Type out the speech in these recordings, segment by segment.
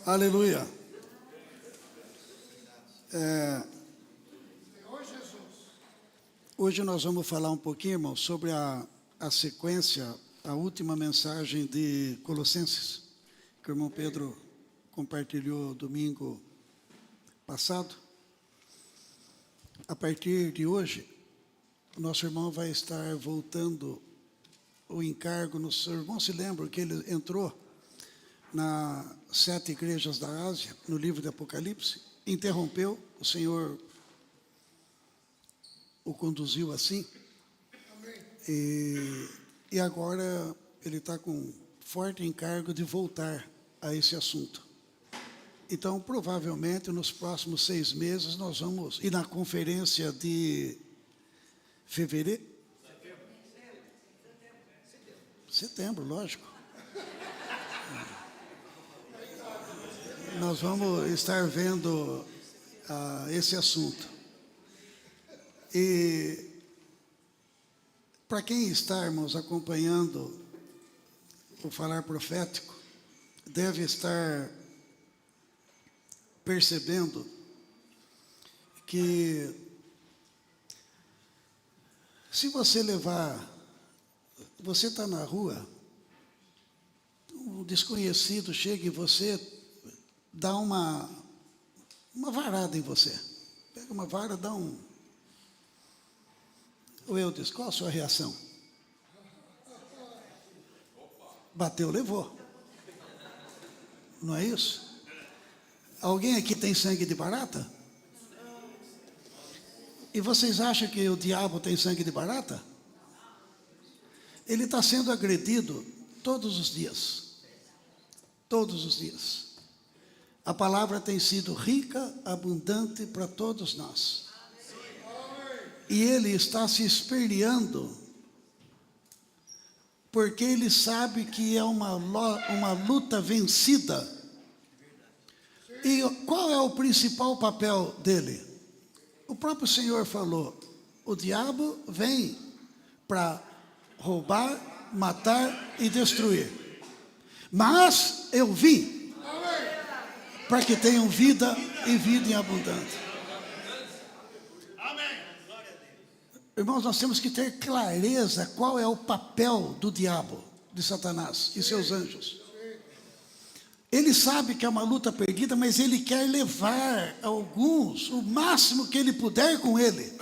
Aleluia. Hoje nós vamos falar um pouquinho, irmão, sobre a sequência, a última mensagem de Colossenses, que o irmão Pedro compartilhou domingo passado. A partir de hoje, o nosso irmão vai estar voltando o encargo. O seu irmão se lembra que ele entrou nas 7 igrejas da Ásia, no livro de Apocalipse, interrompeu, o Senhor o conduziu assim, e agora ele está com forte encargo de voltar a esse assunto. Então, provavelmente, nos próximos 6 meses, nós vamos ir na conferência de fevereiro? Setembro, lógico. Nós vamos estar vendo esse assunto. E para quem está, irmãos, acompanhando o falar profético, deve estar percebendo que se você você está na rua, um desconhecido chega e você dá uma varada em você. Pega uma vara, dá um... O Eudes, qual a sua reação? Bateu, levou. Não é isso? Alguém aqui tem sangue de barata? E vocês acham que o diabo tem sangue de barata? Ele está sendo agredido todos os dias. Todos os dias. A palavra tem sido rica, abundante para todos nós. E ele está se esperneando, porque ele sabe que é uma luta vencida. E qual é o principal papel dele? O próprio Senhor falou: o diabo vem para roubar, matar e destruir. Mas eu vim para que tenham vida e vida em abundância. Irmãos, nós temos que ter clareza qual é o papel do diabo, de Satanás e seus anjos. Ele sabe que é uma luta perdida, mas ele quer levar alguns, o máximo que ele puder com ele.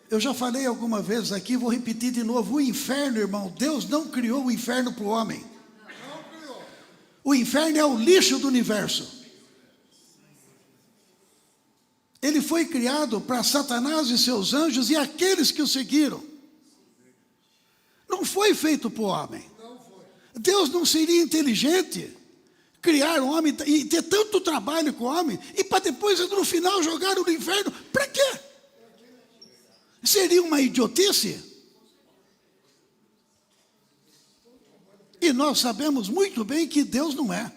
Eu já falei alguma vez aqui, vou repetir de novo: o inferno, irmão, Deus não criou o inferno para o homem. O inferno é o lixo do universo. Ele foi criado para Satanás e seus anjos e aqueles que o seguiram. Não foi feito para o homem. Deus não seria inteligente criar o homem e ter tanto trabalho com o homem e para depois, no final, jogar no inferno. Para quê? Seria uma idiotice. E nós sabemos muito bem que Deus não é.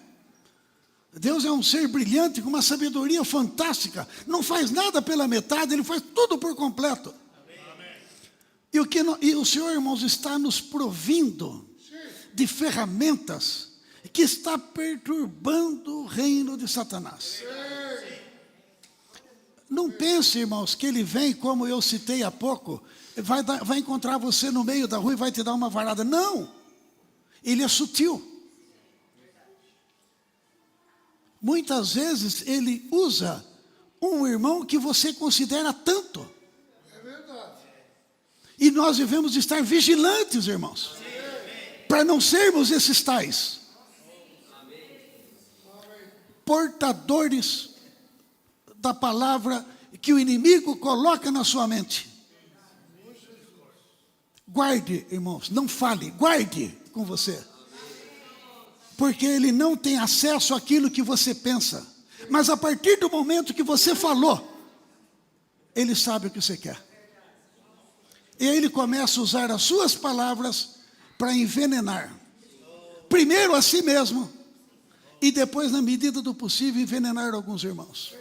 Deus é um ser brilhante, com uma sabedoria fantástica. Não faz nada pela metade, Ele faz tudo por completo. E o Senhor, irmãos, está nos provindo de ferramentas que está perturbando o reino de Satanás. Não pense, irmãos, que ele vem, como eu citei há pouco, vai encontrar você no meio da rua e vai te dar uma varada. Não! Ele é sutil. Muitas vezes ele usa um irmão que você considera tanto. É verdade. E nós devemos estar vigilantes, irmãos, para não sermos esses tais portadores da palavra que o inimigo coloca na sua mente. Guarde, irmãos, não fale, guarde com você. Porque ele não tem acesso àquilo que você pensa. Mas a partir do momento que você falou, ele sabe o que você quer. E aí ele começa a usar as suas palavras para envenenar. Primeiro a si mesmo. E depois, na medida do possível, envenenar alguns irmãos.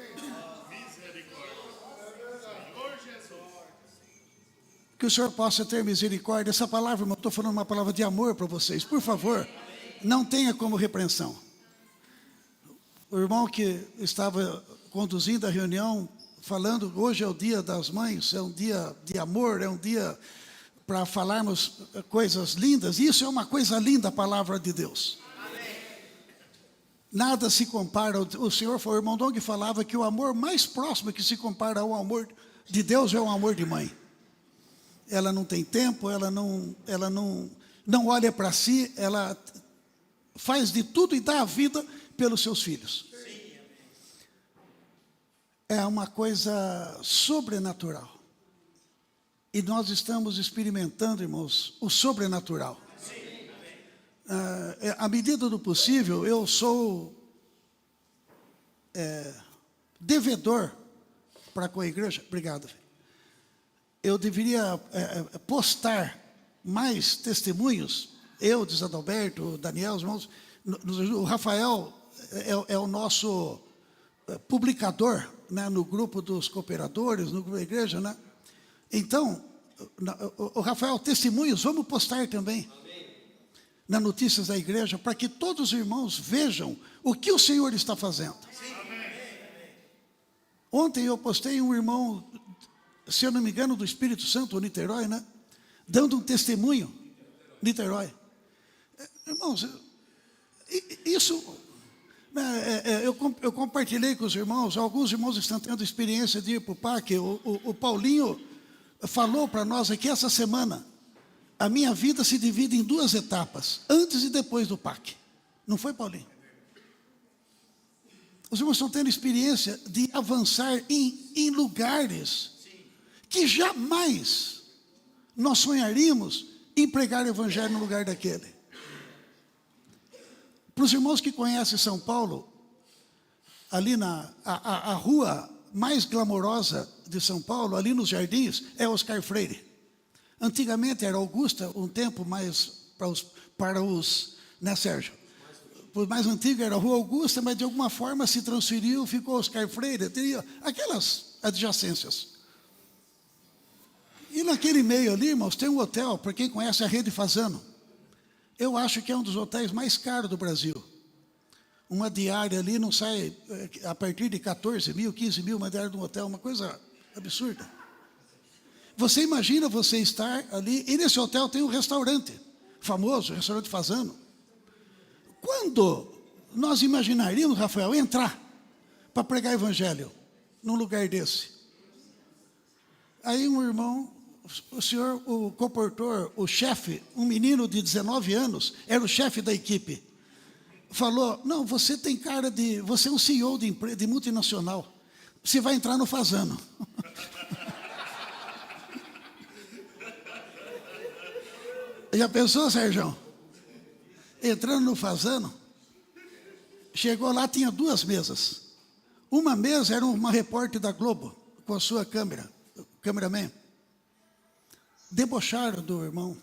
Que o Senhor possa ter misericórdia. Essa palavra, irmão, estou falando uma palavra de amor para vocês. Por favor, não tenha como repreensão. O irmão que estava conduzindo a reunião, falando, hoje é o dia das mães, é um dia de amor, é um dia para falarmos coisas lindas. Isso é uma coisa linda, a palavra de Deus. Amém. Nada se compara. O Senhor, o irmão Dong falava que o amor mais próximo que se compara ao amor de Deus é o amor de mãe. Ela não tem tempo, ela não olha para si, ela faz de tudo e dá a vida pelos seus filhos. É uma coisa sobrenatural. E nós estamos experimentando, irmãos, o sobrenatural. À medida do possível, eu sou devedor para com a igreja. Obrigado. Eu deveria postar mais testemunhos. Eu, de Adalberto, o Daniel, os irmãos, o Rafael é o nosso publicador, né, no grupo dos cooperadores, no grupo da igreja, né? Então, o Rafael, testemunhos, vamos postar também. Amém. Nas notícias da igreja, para que todos os irmãos vejam o que o Senhor está fazendo. Amém. Ontem eu postei um irmão, se eu não me engano, do Espírito Santo, Niterói, né? Dando um testemunho, Niterói. Irmãos, isso... Eu compartilhei com os irmãos, alguns irmãos estão tendo experiência de ir para o PAC. O Paulinho falou para nós aqui essa semana, a minha vida se divide em 2 etapas, antes e depois do PAC. Não foi, Paulinho? Os irmãos estão tendo experiência de avançar em lugares que jamais nós sonharíamos em pregar o evangelho no lugar daquele. Para os irmãos que conhecem São Paulo, ali a rua mais glamourosa de São Paulo, ali nos Jardins, é Oscar Freire. Antigamente era Augusta, um tempo mais para os, né, Sérgio? O mais antigo era a Rua Augusta, mas de alguma forma se transferiu, ficou Oscar Freire, teria aquelas adjacências. E naquele meio ali, irmãos, tem um hotel, para quem conhece a Rede Fazano. Eu acho que é um dos hotéis mais caros do Brasil. Uma diária ali não sai a partir de 14 mil, 15 mil, uma diária de um hotel, uma coisa absurda. Você imagina você estar ali, e nesse hotel tem um restaurante famoso, o restaurante Fazano. Quando nós imaginaríamos, Rafael, entrar para pregar evangelho num lugar desse? Aí um irmão, o senhor, o comportor, o chefe, um menino de 19 anos, era o chefe da equipe, falou, não, você tem cara de, você é um CEO de multinacional, você vai entrar no Fazano. Já pensou, Sérgio? Entrando no Fazano, chegou lá, tinha 2 mesas. Uma mesa era uma repórter da Globo, com a sua câmera, cameraman. Debocharam do irmão.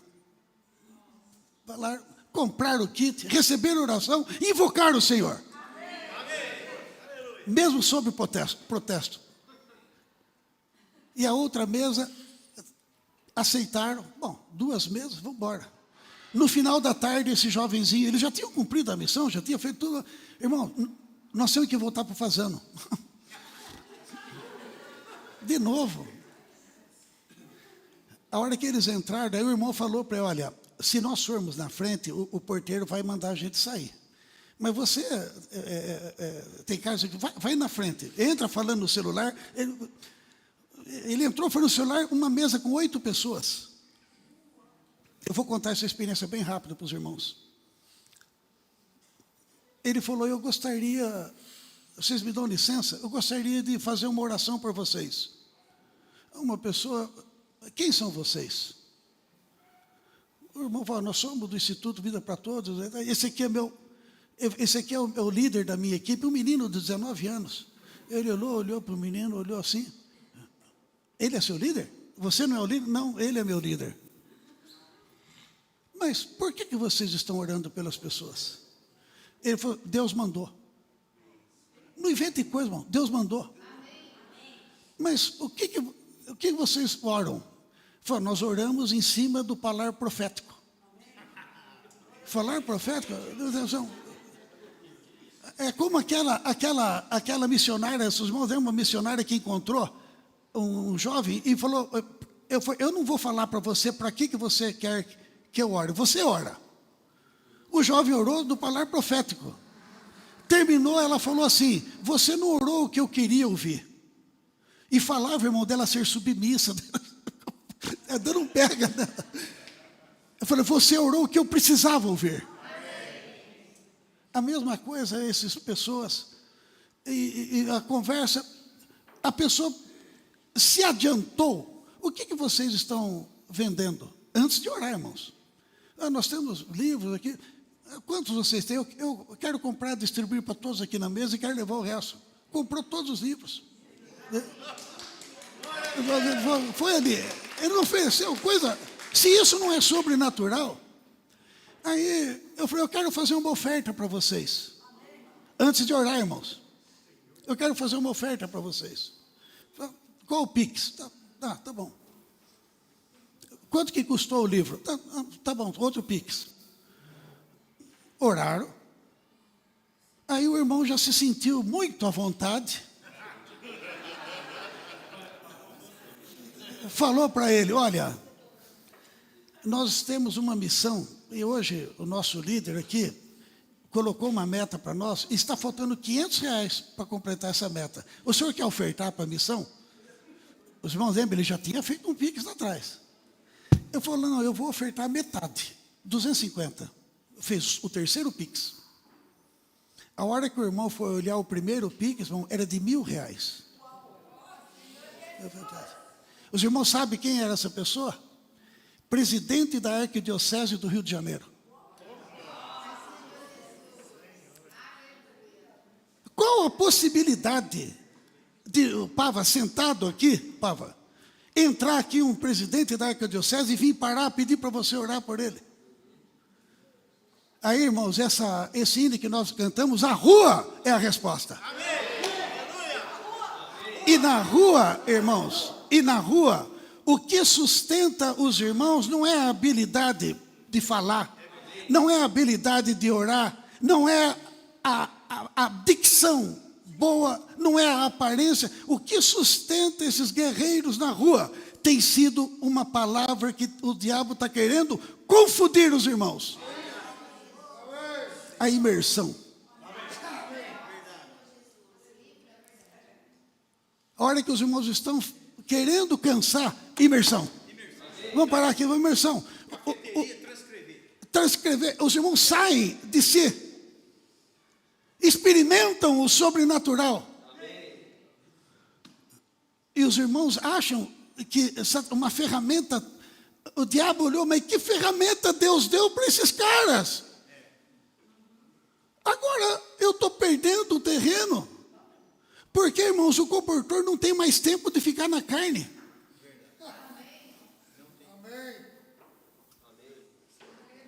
Falaram, compraram o kit, receberam oração, invocaram o Senhor. Amém. Mesmo sob protesto. E a outra mesa aceitaram. Bom, 2 mesas, vamos embora. No final da tarde, esse jovenzinho, ele já tinha cumprido a missão, já tinha feito tudo. Irmão, nós temos que voltar para o Fazano. De novo. A hora que eles entraram, daí o irmão falou para ele, olha, se nós formos na frente, o porteiro vai mandar a gente sair. Mas você tem casa que vai na frente, entra falando no celular. Ele entrou, foi no celular, uma mesa com 8 pessoas. Eu vou contar essa experiência bem rápido para os irmãos. Ele falou, eu gostaria, vocês me dão licença? Eu gostaria de fazer uma oração por vocês. Uma pessoa, quem são vocês? O irmão falou, nós somos do Instituto Vida para Todos. Esse aqui é o líder da minha equipe, um menino de 19 anos. Ele olhou para o menino, olhou assim. Ele é seu líder? Você não é o líder? Não, ele é meu líder. Mas por que vocês estão orando pelas pessoas? Ele falou, Deus mandou. Não invente coisa, irmão, Deus mandou. Mas o que vocês oram? Ele falou, nós oramos em cima do falar profético. Falar profético? É como aquela missionária, seus irmãos, uma missionária que encontrou um jovem e falou, eu não vou falar para você para que você quer que eu ore, você ora. O jovem orou do palavra profético. Terminou, ela falou assim, você não orou o que eu queria ouvir. E falava, irmão, dela ser submissa. Dando um pega nela. Eu falei, você orou o que eu precisava ouvir. A mesma coisa, essas pessoas, e a conversa, a pessoa se adiantou. O que vocês estão vendendo? Antes de orar, irmãos. Nós temos livros aqui. Quantos vocês têm? Eu quero comprar, distribuir para todos aqui na mesa e quero levar o resto. Comprou todos os livros. Foi ali. Ele não ofereceu coisa. Se isso não é sobrenatural, aí eu falei, eu quero fazer uma oferta para vocês. Antes de orar, irmãos. Eu quero fazer uma oferta para vocês. Qual o Pix? Tá bom. Quanto que custou o livro? Tá bom, outro Pix. Oraram. Aí o irmão já se sentiu muito à vontade. Falou para ele, olha, nós temos uma missão, e hoje o nosso líder aqui colocou uma meta para nós, e está faltando R$500 para completar essa meta. O senhor quer ofertar para a missão? Os irmãos lembram, ele já tinha feito um Pix lá atrás. Eu falei, não, eu vou ofertar metade, 250. Fez o terceiro Pix. A hora que o irmão foi olhar o primeiro Pix, irmão, era de R$1.000. Os irmãos sabem quem era essa pessoa? Presidente da Arquidiocese do Rio de Janeiro. Qual a possibilidade de o Pava sentado aqui, Pava, entrar aqui um presidente da Arquidiocese e vir parar, pedir para você orar por ele? Aí, irmãos, esse hino que nós cantamos, a rua é a resposta. E na rua, irmãos, o que sustenta os irmãos não é a habilidade de falar, não é a habilidade de orar, não é a dicção boa, não é a aparência. O que sustenta esses guerreiros na rua tem sido uma palavra que o diabo está querendo confundir os irmãos. A imersão. A hora que os irmãos estão querendo cansar, imersão. Vamos parar aqui, vamos imersão. Transcrever. Os irmãos saem de si. Experimentam o sobrenatural. E os irmãos acham que uma ferramenta, o diabo olhou, mas que ferramenta Deus deu para esses caras? Agora eu estou perdendo o terreno. Porque, irmãos, o comportor não tem mais tempo de ficar na carne.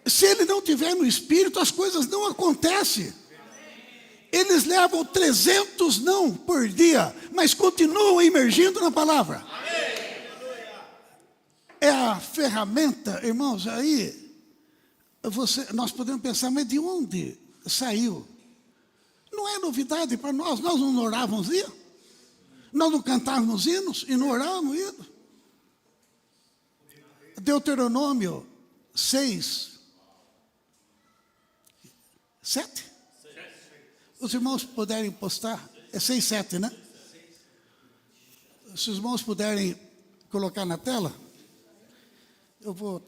Se ele não estiver no espírito, as coisas não acontecem. Eles levam 300 não por dia, mas continuam emergindo na palavra. É a ferramenta, irmãos, aí nós podemos pensar, mas de onde saiu? Não é novidade para nós não orávamos hino, nós não cantávamos hinos e não orávamos hino. Deuteronômio 6, 7? Os irmãos puderem postar, é 6, 7, né? Se os irmãos puderem colocar na tela, eu vou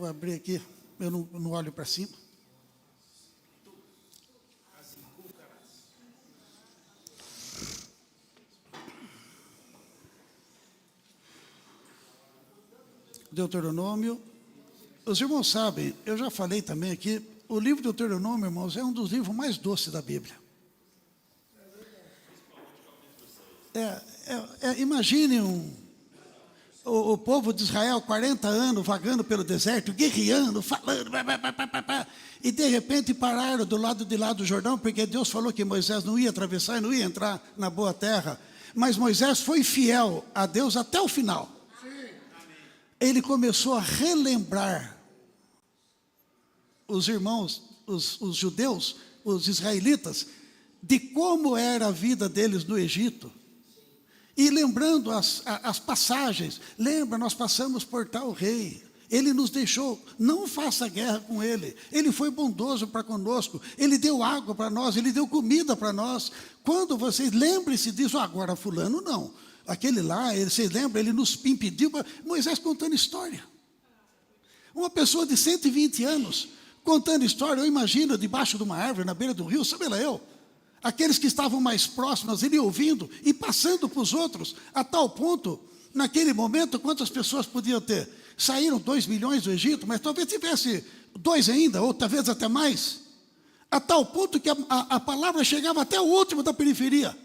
abrir aqui, eu não olho para cima. Deuteronômio, os irmãos sabem, eu já falei também aqui, o livro do Deuteronômio, irmãos, é um dos livros mais doces da Bíblia. Imagine o povo de Israel, 40 anos, vagando pelo deserto, guerreando, falando, e de repente pararam do lado de lá do Jordão, porque Deus falou que Moisés não ia atravessar e não ia entrar na boa terra, mas Moisés foi fiel a Deus até o final. Ele começou a relembrar os irmãos, os judeus, os israelitas de como era a vida deles no Egito. E lembrando as passagens, lembra, nós passamos por tal rei, ele nos deixou, não faça guerra com ele foi bondoso para conosco, ele deu água para nós, ele deu comida para nós. Quando vocês, lembrem-se disso, agora fulano não, aquele lá, vocês lembram, ele nos impediu, Moisés contando história. Uma pessoa de 120 anos, contando história, eu imagino, debaixo de uma árvore, na beira do rio, sabe lá eu, aqueles que estavam mais próximos, ele ouvindo e passando para os outros, a tal ponto, naquele momento, quantas pessoas podiam ter? Saíram 2 milhões do Egito, mas talvez tivesse 2 ainda, ou talvez até mais, a tal ponto que a palavra chegava até o último da periferia,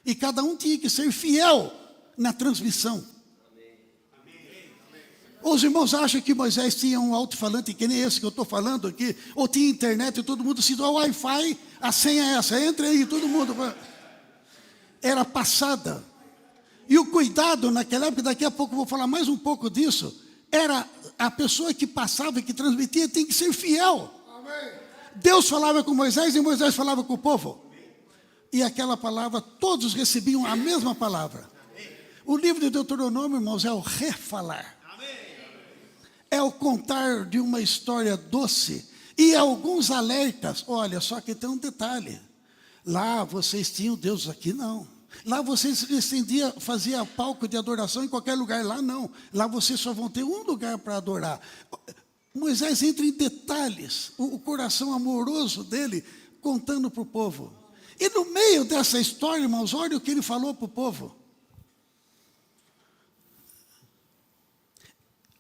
e cada um tinha que ser fiel na transmissão. Os irmãos acham que Moisés tinha um alto-falante que nem esse que eu estou falando aqui, ou tinha internet e todo mundo se dá o Wi-Fi, a senha é essa, entra aí, todo mundo. Era passada. E o cuidado naquela época, daqui a pouco eu vou falar mais um pouco disso, era a pessoa que passava e que transmitia tem que ser fiel. Amém. Deus falava com Moisés e Moisés falava com o povo. E aquela palavra, todos recebiam a mesma palavra. O livro de Deuteronômio, irmãos, é o refalar. É o contar de uma história doce. E alguns alertas. Olha, só que tem um detalhe. Lá vocês tinham Deus, aqui não. Lá vocês faziam palco de adoração em qualquer lugar. Lá não. Lá vocês só vão ter um lugar para adorar. Moisés entra em detalhes. O coração amoroso dele contando para o povo. E no meio dessa história, irmãos, olha o que ele falou para o povo.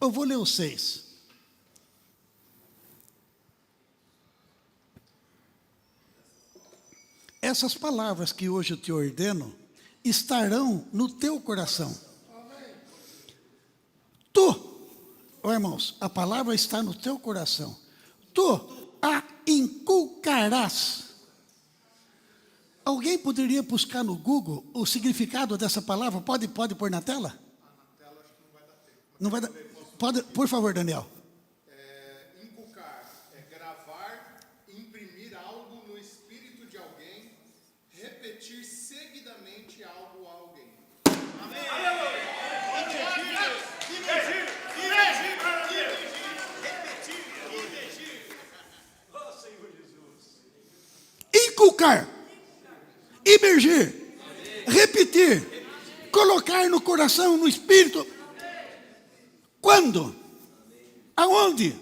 Eu vou ler os 6. Essas palavras que hoje eu te ordeno estarão no teu coração. Tu, irmãos, a palavra está no teu coração. Tu a inculcarás. Alguém poderia buscar no Google o significado dessa palavra? Pode pôr na tela? Na tela acho que não vai dar tempo. Pode, por favor, Daniel. Inculcar é gravar, imprimir algo no espírito de alguém, repetir seguidamente algo a alguém. Amém. Inculcar, imergir, repetir, colocar no coração, no espírito. Quando? Aonde?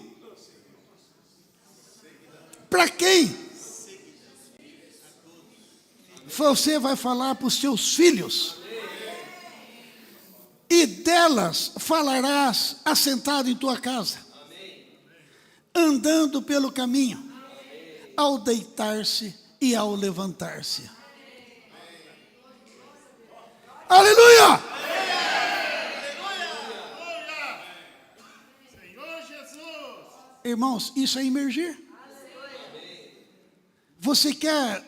Para quem? Você vai falar para os seus filhos. E delas falarás assentado em tua casa. Andando pelo caminho. Ao deitar-se e ao levantar-se. Aleluia! Irmãos, isso é imergir. Você quer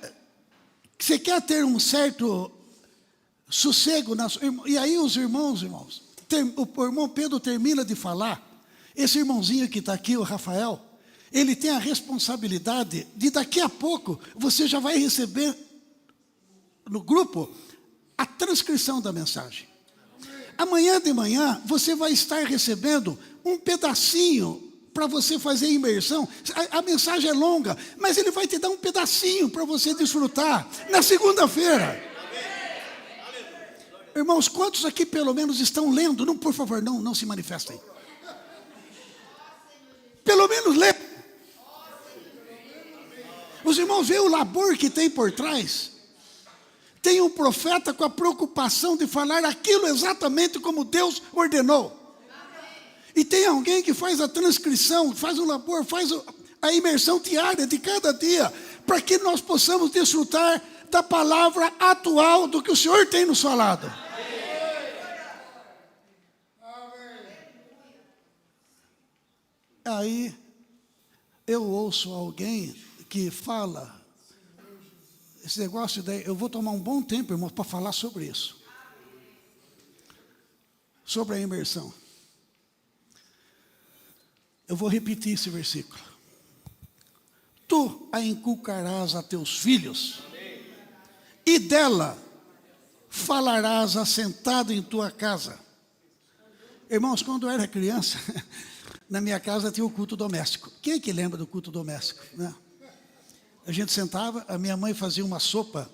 ter um certo sossego. E aí os irmãos, o irmão Pedro termina de falar, esse irmãozinho que está aqui, o Rafael, ele tem a responsabilidade de daqui a pouco, você já vai receber no grupo a transcrição da mensagem. Amanhã de manhã, você vai estar recebendo um pedacinho para você fazer imersão. A mensagem é longa, mas ele vai te dar um pedacinho para você desfrutar na segunda-feira. Irmãos, quantos aqui pelo menos estão lendo? Não, por favor, não se manifestem. Pelo menos lê. Os irmãos veem o labor que tem por trás. Tem um profeta com a preocupação de falar aquilo exatamente como Deus ordenou. E tem alguém que faz a transcrição, faz o labor, faz a imersão diária de cada dia, para que nós possamos desfrutar da palavra atual do que o Senhor tem nos falado. Aí eu ouço alguém que fala, esse negócio daí, eu vou tomar um bom tempo, irmão, para falar sobre isso. Sobre a imersão. Eu vou repetir esse versículo. tu a inculcarás a teus filhos, e dela falarás assentado em tua casa. Irmãos, quando eu era criança, na minha casa tinha o culto doméstico. Quem é que lembra do culto doméstico, né? A gente sentava, a minha mãe fazia uma sopa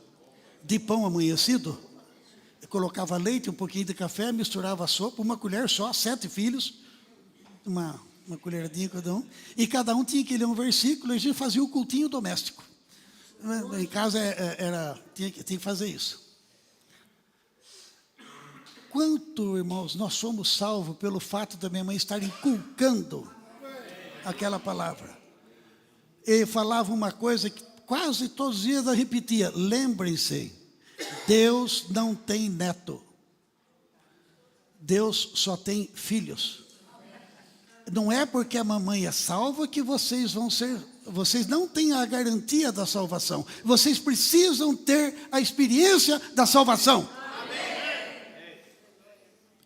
de pão amanhecido, colocava leite, um pouquinho de café, misturava a sopa, uma colher só, 7 filhos, uma colheradinha cada um, e cada um tinha que ler um versículo, e a gente fazia o cultinho doméstico. Em casa tinha que fazer isso. Quanto, irmãos, nós somos salvos pelo fato da minha mãe estar inculcando aquela palavra. E falava uma coisa que quase todos os dias ela repetia: lembrem-se, Deus não tem neto. Deus só tem filhos. Não é porque a mamãe é salva que vocês vão ser. Vocês não têm a garantia da salvação. Vocês precisam ter a experiência da salvação.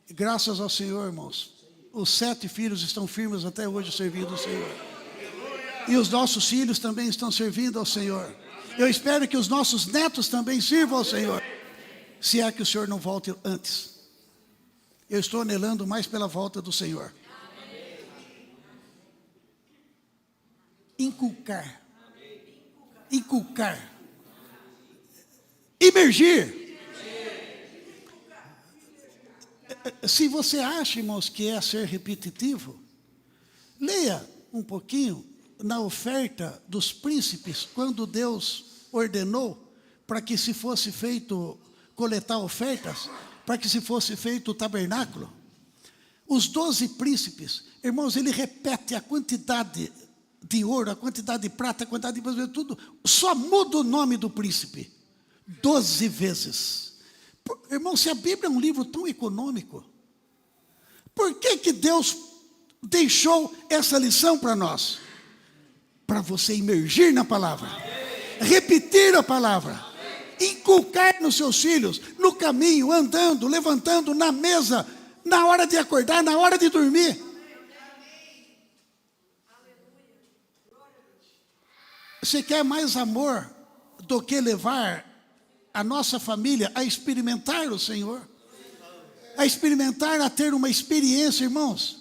Graças ao Senhor, irmãos, os 7 filhos estão firmes até hoje servindo ao Senhor. E os nossos filhos também estão servindo ao Senhor. Eu espero que os nossos netos também sirvam ao Senhor, se é que o Senhor não volte antes. Eu estou anelando mais pela volta do Senhor. Inculcar. Imergir. Se você acha, irmãos, que é ser repetitivo, leia um pouquinho na oferta dos príncipes, quando Deus ordenou para que se fosse feito coletar ofertas, para que se fosse feito o tabernáculo. Os 12 príncipes, irmãos, ele repete a quantidade de ouro, a quantidade de prata, a quantidade de tudo, só muda o nome do príncipe 12 vezes. Irmão, se a Bíblia é um livro tão econômico, por que Deus deixou essa lição para nós? Para você imergir na palavra, repetir a palavra, inculcar nos seus filhos, no caminho, andando, levantando, na mesa, na hora de acordar, na hora de dormir. Você quer mais amor do que levar a nossa família a experimentar o Senhor? A experimentar, a ter uma experiência, irmãos.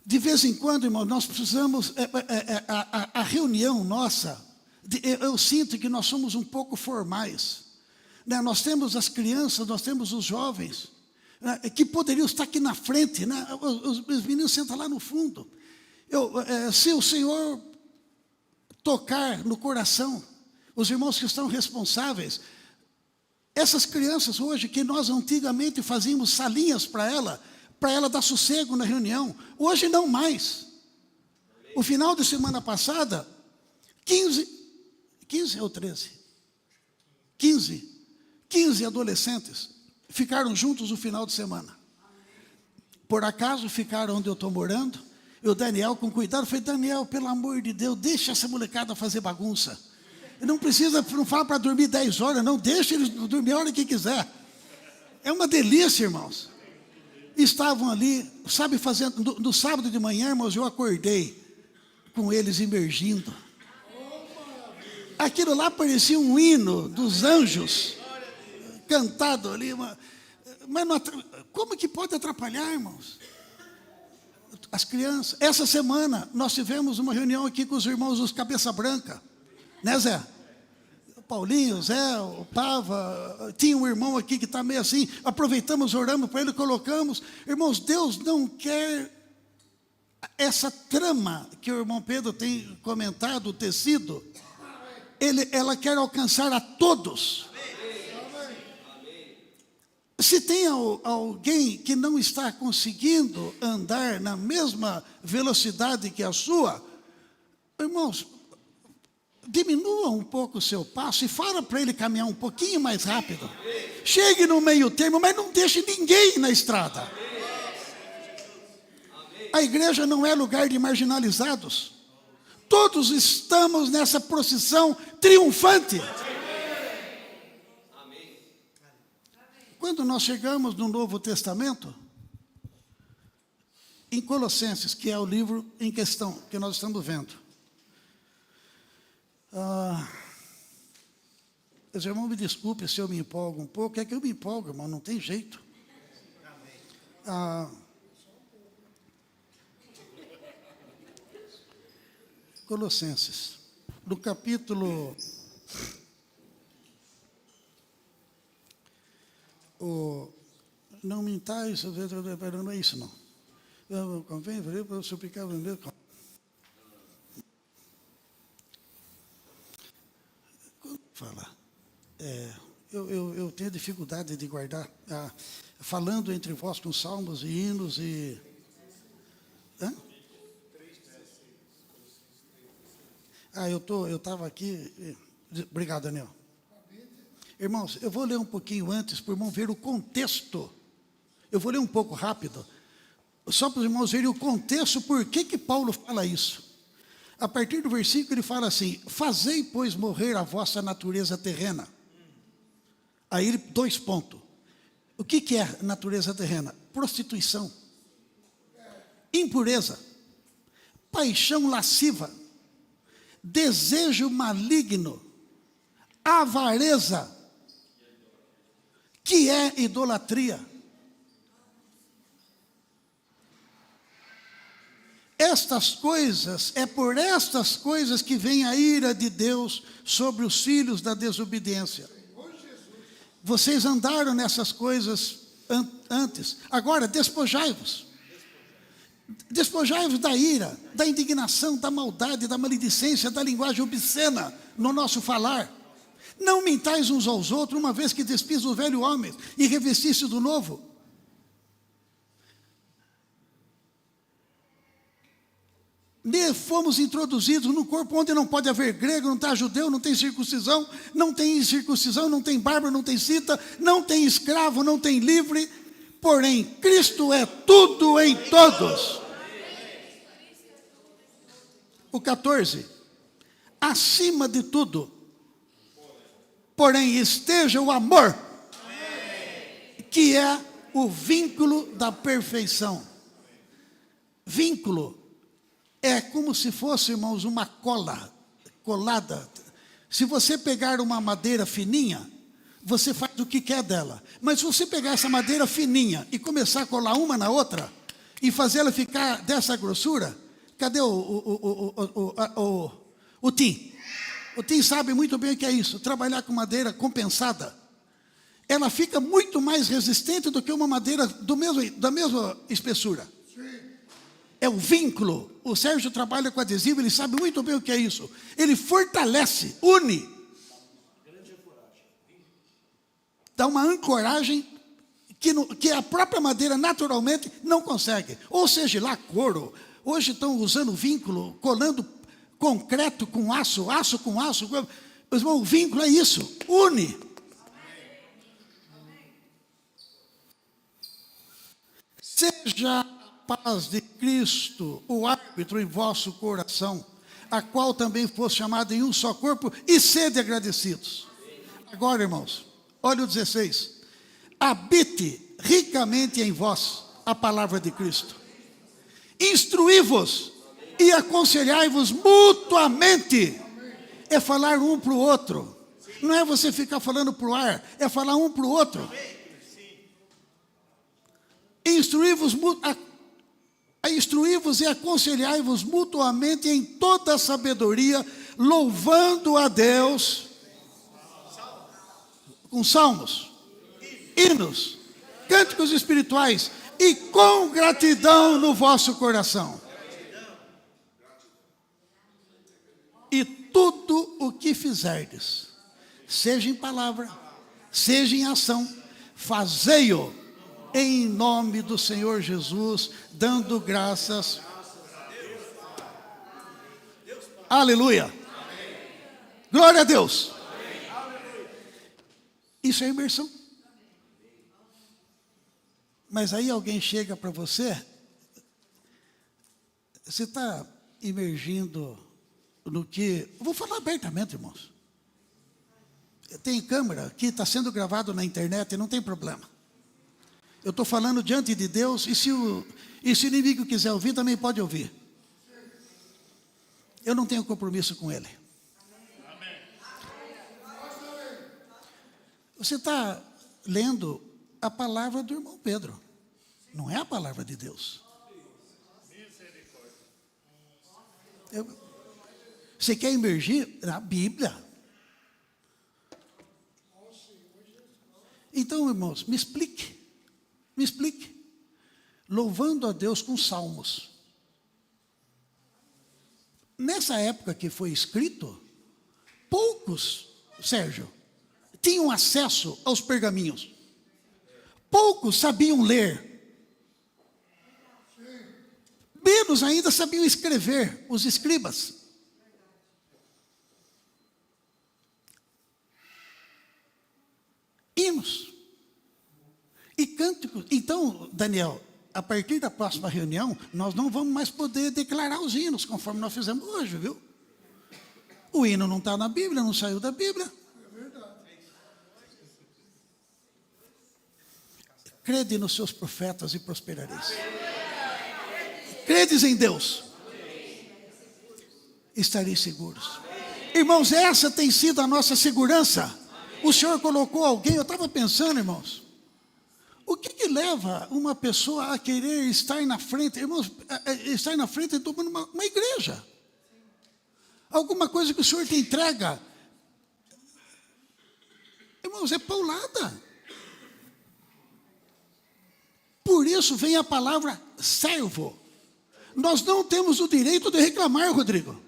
De vez em quando, irmãos, nós precisamos, a reunião nossa, eu sinto que nós somos um pouco formais, né? Nós temos as crianças, nós temos os jovens, né? Que poderiam estar aqui na frente, né? Os meninos sentam lá no fundo. Se o Senhor tocar no coração, os irmãos que estão responsáveis, essas crianças hoje, que nós antigamente fazíamos salinhas para ela dar sossego na reunião, hoje não mais. O final de semana passada, 15 ou 13? 15 adolescentes ficaram juntos no final de semana. Por acaso ficaram onde eu estou morando, e o Daniel, com cuidado, falei: Daniel, pelo amor de Deus, deixa essa molecada fazer bagunça. Não fala para dormir 10 horas, não, deixa eles dormir a hora que quiser. É uma delícia, irmãos. Estavam ali, sabe, fazendo, no sábado de manhã, irmãos, eu acordei com eles imergindo. Aquilo lá parecia um hino dos anjos, cantado ali, mas não, como que pode atrapalhar, irmãos? As crianças. Essa semana nós tivemos uma reunião aqui com os irmãos dos Cabeça Branca, né, Zé? O Paulinho, o Zé, o Pava, tinha um irmão aqui que está meio assim, aproveitamos, oramos para ele, colocamos. Irmãos, Deus não quer essa trama que o irmão Pedro tem comentado, o tecido, ela quer alcançar a todos. Se tem alguém que não está conseguindo andar na mesma velocidade que a sua, irmãos, diminua um pouco o seu passo e fala para ele caminhar um pouquinho mais rápido. Chegue no meio termo, mas não deixe ninguém na estrada. A igreja não é lugar de marginalizados. Todos estamos nessa procissão triunfante. Quando nós chegamos no Novo Testamento, em Colossenses, que é o livro em questão que nós estamos vendo. Os irmãos, me desculpe se eu me empolgo um pouco, é que eu me empolgo, irmão, não tem jeito. Colossenses, no capítulo... não mintais, não é isso, não. Convém, para suplicar o meu... Falar. Eu tenho dificuldade de guardar, falando entre vós com salmos e hinos e... Hã? Eu estava aqui... Obrigado, Daniel. Irmãos, eu vou ler um pouquinho antes, para o irmão ver o contexto. Eu vou ler um pouco rápido, só para os irmãos verem o contexto, por que Paulo fala isso. A partir do versículo ele fala assim: fazei, pois, morrer a vossa natureza terrena. Aí ele, 2 pontos. O que é natureza terrena? Prostituição, impureza, paixão lasciva, desejo maligno, avareza, que é idolatria. Estas coisas, é por estas coisas que vem a ira de Deus sobre os filhos da desobediência. Vocês andaram nessas coisas antes. Agora, despojai-vos. Despojai-vos da ira, da indignação, da maldade, da maledicência, da linguagem obscena no nosso falar. Não mintais uns aos outros, uma vez que despis o velho homem e revestiste do novo. Fomos introduzidos num corpo onde não pode haver grego, não tem judeu, não tem circuncisão, não tem incircuncisão, não tem bárbaro, não tem cita, não tem escravo, não tem livre, porém Cristo é tudo em todos. O 14, acima de tudo, porém esteja o amor, que é o vínculo da perfeição. Vínculo é como se fosse, irmãos, uma colada. Se você pegar uma madeira fininha, você faz o que quer dela. Mas se você pegar essa madeira fininha e começar a colar uma na outra, e fazer ela ficar dessa grossura, cadê o Tim? O Tim sabe muito bem o que é isso, trabalhar com madeira compensada. Ela fica muito mais resistente do que uma madeira da mesma espessura. É o vínculo. O Sérgio trabalha com adesivo, ele sabe muito bem o que é isso. Ele fortalece, une. Dá uma ancoragem que a própria madeira naturalmente não consegue. Ou seja, lá couro. Hoje estão usando vínculo, colando concreto com aço, aço com aço. O vínculo é isso, une. Seja a paz de Cristo, o árbitro em vosso coração, a qual também fosse chamado em um só corpo, e sede agradecidos. Agora, irmãos, olha o 16. Habite ricamente em vós a palavra de Cristo. Instruí-vos e aconselhai-vos mutuamente. É falar um para o outro. Não é você ficar falando para o ar, é falar um para o outro. Instruí-vos e aconselhai-vos mutuamente em toda a sabedoria, louvando a Deus com salmos, hinos, cânticos espirituais e com gratidão no vosso coração. E tudo o que fizerdes, seja em palavra, seja em ação, fazei-o em nome do Senhor Jesus, dando graças. Aleluia. Glória a Deus. Isso é imersão. Mas aí alguém chega para você, você está imergindo no que... Eu vou falar abertamente, irmãos. Tem câmera que está sendo gravado na internet e não tem problema. Eu estou falando diante de Deus, e se o inimigo quiser ouvir, também pode ouvir. Eu não tenho compromisso com ele. Você está lendo a palavra do irmão Pedro, não é a palavra de Deus. Você quer emergir na Bíblia? Então, irmãos, me explique. Louvando a Deus com salmos. Nessa época que foi escrito, poucos, Sérgio, tinham acesso aos pergaminhos. Poucos sabiam ler. Menos ainda sabiam escrever, os escribas. Hinos e cânticos. Então, Daniel, a partir da próxima reunião, nós não vamos mais poder declarar os hinos, conforme nós fizemos hoje, viu? O hino não está na Bíblia, não saiu da Bíblia. É verdade. Crede nos seus profetas e prosperareis. Credes em Deus, estareis seguros. Irmãos, essa tem sido a nossa segurança. O Senhor colocou alguém, eu estava pensando, irmãos, o que leva uma pessoa a querer estar na frente, irmãos, estar na frente de uma igreja? Alguma coisa que o Senhor te entrega. Irmãos, é paulada. Por isso vem a palavra servo. Nós não temos o direito de reclamar, Rodrigo.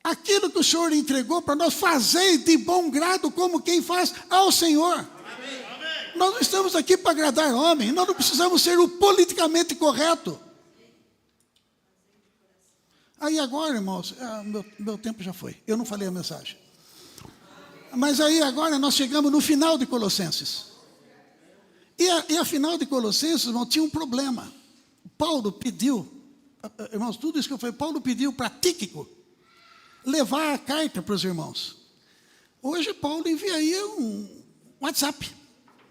Aquilo que o Senhor entregou para nós, fazer de bom grado como quem faz ao Senhor. Amém. Nós não estamos aqui para agradar homem, nós não precisamos ser o politicamente correto. Aí agora, irmãos, meu tempo já foi, eu não falei a mensagem. Mas aí agora nós chegamos no final de Colossenses. E a final de Colossenses, irmão, tinha um problema. Paulo pediu, irmãos, tudo isso que eu falei, Paulo pediu para Tíquico levar a carta para os irmãos. Hoje Paulo enviaria um WhatsApp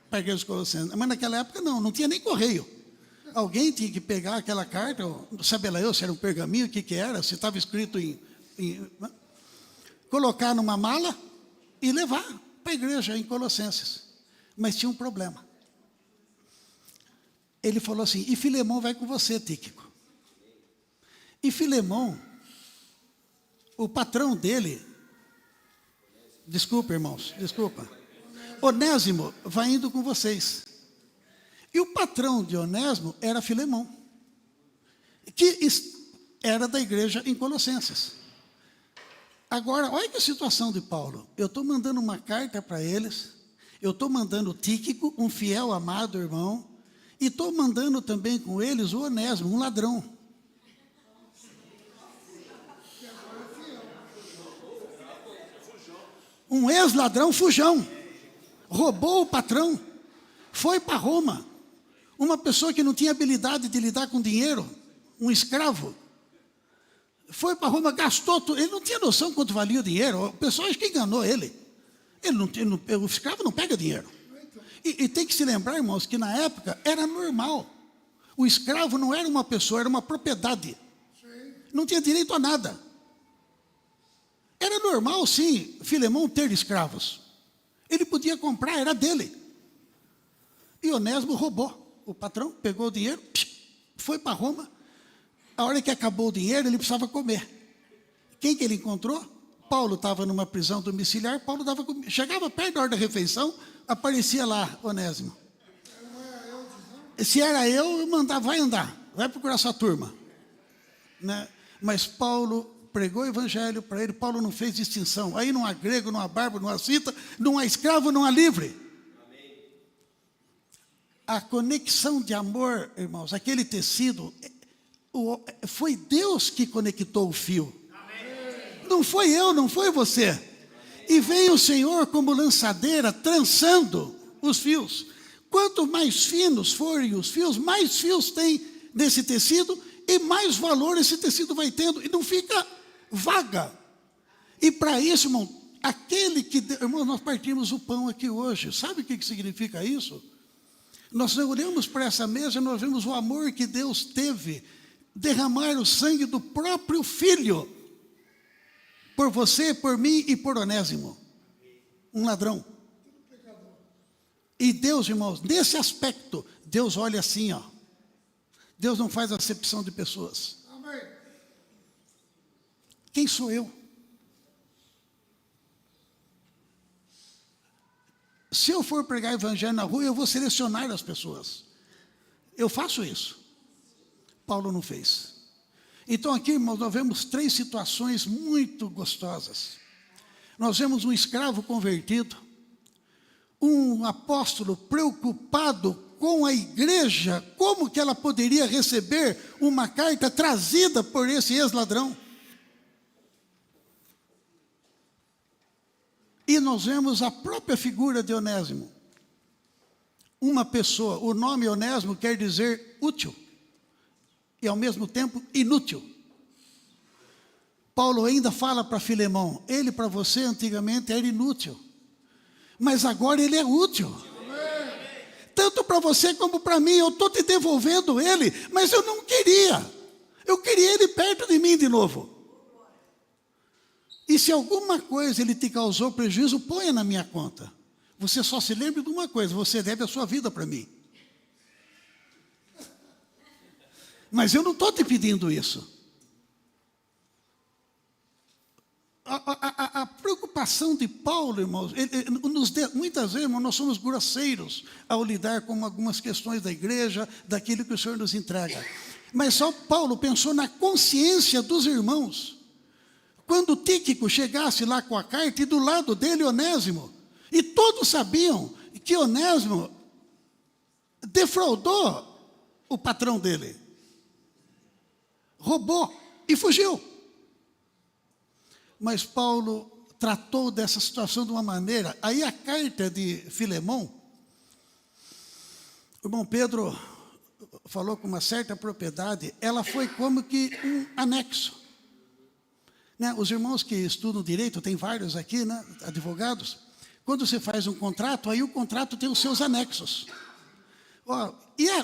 para a igreja dos Colossenses, mas naquela época não tinha nem correio. Alguém tinha que pegar aquela carta, sabe lá eu se era um pergaminho, o que era, se estava escrito colocar numa mala e levar para a igreja em Colossenses. Mas tinha um problema. Ele falou assim, e Filemão vai com você, Tíquico. E Filemão, o patrão dele, desculpa, irmãos, desculpa. Onésimo vai indo com vocês. E o patrão de Onésimo era Filemão, que era da igreja em Colossenses. Agora, olha que situação de Paulo. Eu estou mandando uma carta para eles, eu estou mandando Tíquico, um fiel amado irmão, e estou mandando também com eles o Onésimo, um ladrão. Um ex-ladrão fujão. Roubou o patrão. Foi para Roma. Uma pessoa que não tinha habilidade de lidar com dinheiro. Um escravo. Foi para Roma, gastou tudo. Ele não tinha noção quanto valia o dinheiro. O pessoal acho que enganou ele. O escravo não pega dinheiro. E tem que se lembrar, irmãos, que na época era normal. O escravo não era uma pessoa, era uma propriedade. Não tinha direito a nada. Era normal, sim, Filemão ter escravos. Ele podia comprar, era dele. E Onésimo roubou. O patrão pegou o dinheiro, foi para Roma. A hora que acabou o dinheiro, ele precisava comer. Quem que ele encontrou? Paulo estava numa prisão domiciliar, Paulo chegava perto da hora da refeição, aparecia lá, Onésimo. Se era eu mandava, vai andar, vai procurar sua turma. Né? Mas Paulo pregou o evangelho para ele, Paulo não fez distinção. Aí não há grego, não há bárbaro, não há cita, não há escravo, não há livre. A conexão de amor, irmãos, aquele tecido, foi Deus que conectou o fio. Não foi eu, não foi você. E veio o Senhor como lançadeira, trançando os fios. Quanto mais finos forem os fios, mais fios tem nesse tecido e mais valor esse tecido vai tendo. E não fica vaga. E para isso, irmão, irmão, nós partimos o pão aqui hoje. Sabe o que significa isso? Nós olhamos para essa mesa e nós vemos o amor que Deus teve, derramar o sangue do próprio Filho, por você, por mim e por Onésimo, um ladrão. E Deus, irmãos, nesse aspecto, Deus olha assim, ó. Deus não faz acepção de pessoas. Amém. Quem sou eu? Se eu for pregar evangelho na rua, eu vou selecionar as pessoas. Eu faço isso. Paulo não fez. Então aqui, irmãos, nós vemos 3 situações muito gostosas. Nós vemos um escravo convertido, um apóstolo preocupado com a igreja, como que ela poderia receber uma carta trazida por esse ex-ladrão. E nós vemos a própria figura de Onésimo. Uma pessoa, o nome Onésimo quer dizer útil, e ao mesmo tempo inútil. Paulo ainda fala para Filemão, ele para você antigamente era inútil, mas agora ele é útil. Tanto para você como para mim, eu estou te devolvendo ele, mas eu não queria. Eu queria ele perto de mim de novo. E se alguma coisa ele te causou prejuízo, ponha na minha conta. Você só se lembre de uma coisa, você deve a sua vida para mim. Mas eu não estou te pedindo isso. A preocupação de Paulo, irmãos, muitas vezes, irmãos, nós somos grosseiros ao lidar com algumas questões da igreja, daquilo que o Senhor nos entrega. Mas só Paulo pensou na consciência dos irmãos. Quando Tíquico chegasse lá com a carta, e do lado dele Onésimo, e todos sabiam que Onésimo defraudou o patrão dele, roubou e fugiu. Mas Paulo tratou dessa situação de uma maneira. Aí a carta de Filemão, o irmão Pedro falou com uma certa propriedade, ela foi como que um anexo. Né? Os irmãos que estudam direito, tem vários aqui, né? Advogados, quando você faz um contrato, aí o contrato tem os seus anexos.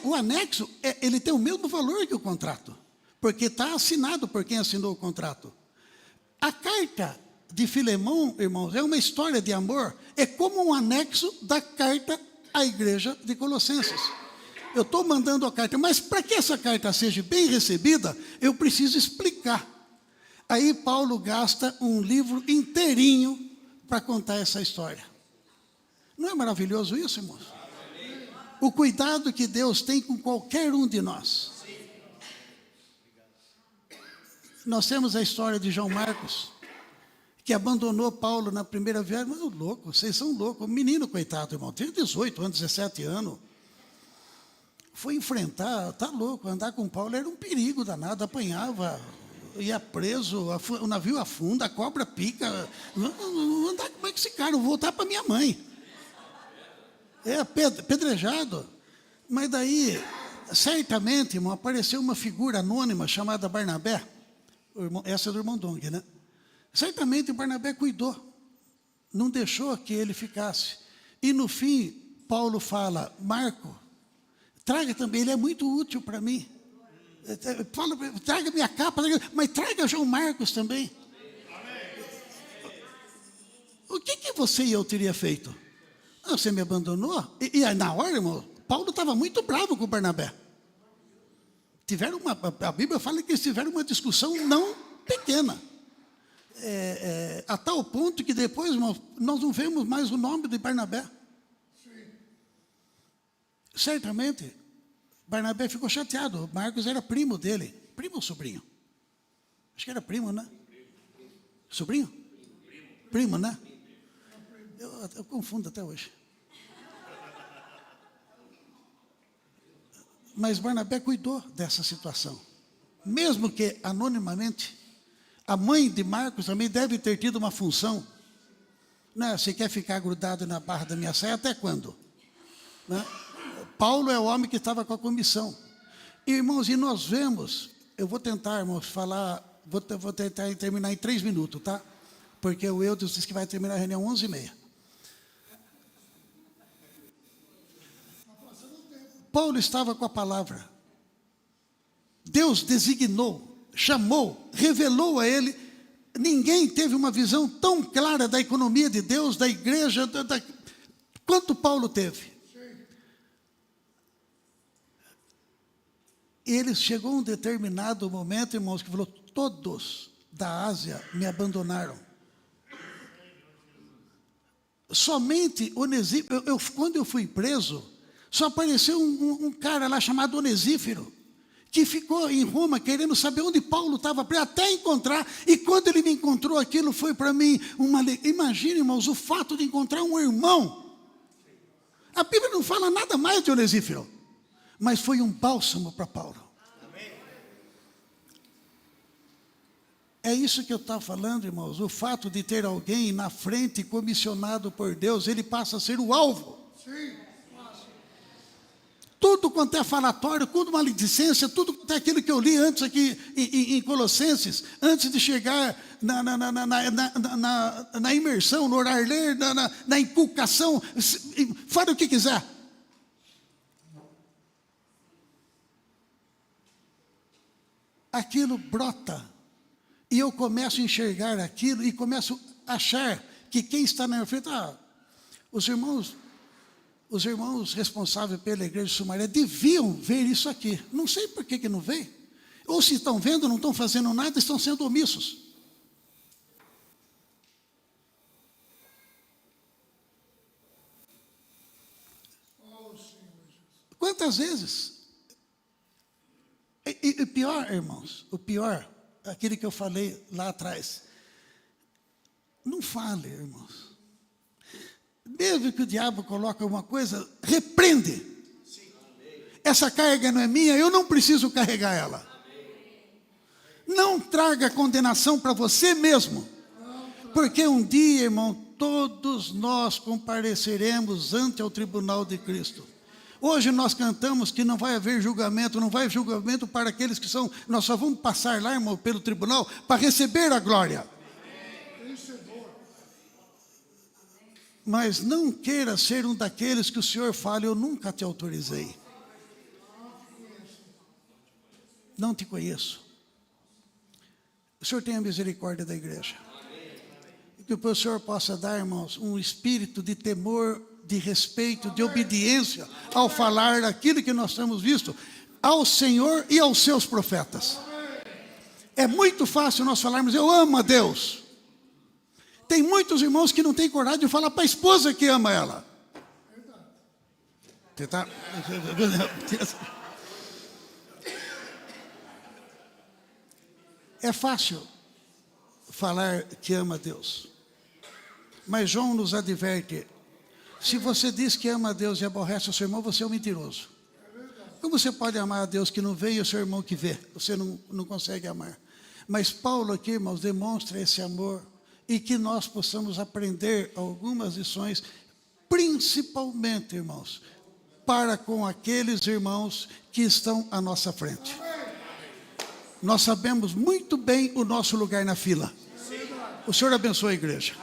O anexo, ele tem o mesmo valor que o contrato, porque está assinado por quem assinou o contrato. A carta de Filemão, irmãos, é uma história de amor, é como um anexo da carta à igreja de Colossenses. Eu estou mandando a carta, mas para que essa carta seja bem recebida, eu preciso explicar. Aí Paulo gasta um livro inteirinho para contar essa história. Não é maravilhoso isso, irmãos? O cuidado que Deus tem com qualquer um de nós. Nós temos a história de João Marcos, que abandonou Paulo na primeira viagem. Mas louco, vocês são loucos. O menino, coitado, irmão, tem 18 anos, 17 anos. Foi enfrentar, tá louco, andar com Paulo era um perigo danado, apanhava, ia preso, o navio afunda, a cobra pica. Não andar com esse cara, vou voltar para minha mãe. Apedrejado. Mas daí, certamente, irmão, apareceu uma figura anônima chamada Barnabé. Essa é do irmão Dong, né? Certamente Barnabé cuidou, não deixou que ele ficasse. E no fim, Paulo fala, Marco, traga também, ele é muito útil para mim. Fala, traga minha capa, mas traga João Marcos também. O que você e eu teria feito? Você me abandonou? E na hora, irmão, Paulo estava muito bravo com Barnabé. A Bíblia fala que eles tiveram uma discussão não pequena. A tal ponto que depois, irmão, nós não vemos mais o nome de Barnabé. Sim. Certamente, Barnabé ficou chateado. Marcos era primo dele. Primo ou sobrinho? Acho que era primo, né? Sobrinho? Primo, né? Eu confundo até hoje. Mas Barnabé cuidou dessa situação. Mesmo que anonimamente, a mãe de Marcos também deve ter tido uma função. Né? Você quer ficar grudado na barra da minha saia até quando? Né? Paulo é o homem que estava com a comissão. Irmãos, e nós vemos, eu vou tentar, irmãos, falar, vou tentar terminar em 3 minutos, tá? Porque o Eudes disse que vai terminar a reunião 11h30. Paulo estava com a palavra. Deus designou, chamou, revelou a ele. Ninguém teve uma visão tão clara da economia de Deus, da igreja, quanto Paulo teve. Ele chegou a um determinado momento, irmãos, que falou: todos da Ásia me abandonaram. Somente Onesífero, quando eu fui preso, só apareceu um cara lá chamado Onesífero, que ficou em Roma querendo saber onde Paulo estava preso, até encontrar. E quando ele me encontrou, aquilo foi para mim uma alegria. Imagine, irmãos, o fato de encontrar um irmão. A Bíblia não fala nada mais de Onesífero, mas foi um bálsamo para Paulo. É isso que eu estava falando, irmãos. O fato de ter alguém na frente comissionado por Deus, ele passa a ser o alvo. Sim. Tudo quanto é falatório, tudo maledicência, tudo quanto é aquilo que eu li antes aqui em Colossenses, antes de chegar na imersão, no orar ler, na inculcação, fale o que quiser. Aquilo brota. E eu começo a enxergar aquilo e começo a achar que quem está na minha frente, os irmãos responsáveis pela igreja de Sumaré deviam ver isso aqui. Não sei por que não veem. Ou se estão vendo, não estão fazendo nada, estão sendo omissos. Quantas vezes? E o pior, irmãos, o pior, aquele que eu falei lá atrás. Não fale, irmãos. Mesmo que o diabo coloque alguma coisa, repreende. Essa carga não é minha, eu não preciso carregar ela. Não traga condenação para você mesmo. Porque um dia, irmão, todos nós compareceremos ante o tribunal de Cristo. Hoje nós cantamos que não vai haver julgamento, não vai haver julgamento para aqueles que são, nós só vamos passar lá, irmão, pelo tribunal, para receber a glória. Mas não queira ser um daqueles que o Senhor fala: eu nunca te autorizei. Não te conheço. O Senhor tenha misericórdia da igreja. E que o Senhor possa dar, irmãos, um espírito de temor, de respeito, de obediência, ao falar aquilo que nós temos visto, ao Senhor e aos seus profetas. É muito fácil nós falarmos: eu amo a Deus. Tem muitos irmãos que não têm coragem de falar para a esposa que ama ela. Você está... É fácil falar que ama a Deus. Mas João nos adverte: se você diz que ama a Deus e aborrece o seu irmão, você é um mentiroso. Como você pode amar a Deus que não vê e o seu irmão que vê? Você não consegue amar. Mas Paulo aqui, irmãos, demonstra esse amor, e que nós possamos aprender algumas lições, principalmente, irmãos, para com aqueles irmãos que estão à nossa frente. Nós sabemos muito bem o nosso lugar na fila. O Senhor abençoe a igreja.